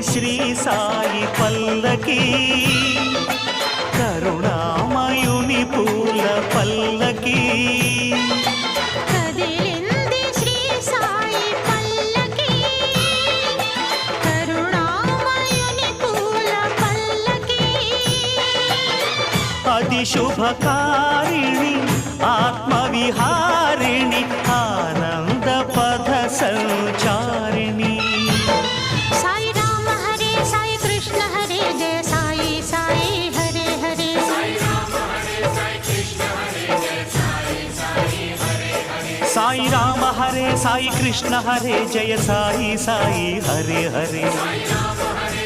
శ్రీ సాయి పల్లకి కరుణామయుని పూల పల్లకి కదిలింది శ్రీ సాయి పల్లకి కరుణామయుని పూల పల్లకి అతి శుభకారిణి ఆత్మవిహారిణి ఆనంద పథ సంచారిణి సాయి రామ హరే సాయి కృష్ణ హరే జయ సాయి సాయి హరే హరే సాయి రామ హరే సాయి కృష్ణ హరే జయ సాయి సాయి హరే హరే సాయి రామ హరే సాయి కృష్ణ హరే జయ సాయి సాయి హరే హరే సాయి రామ హరే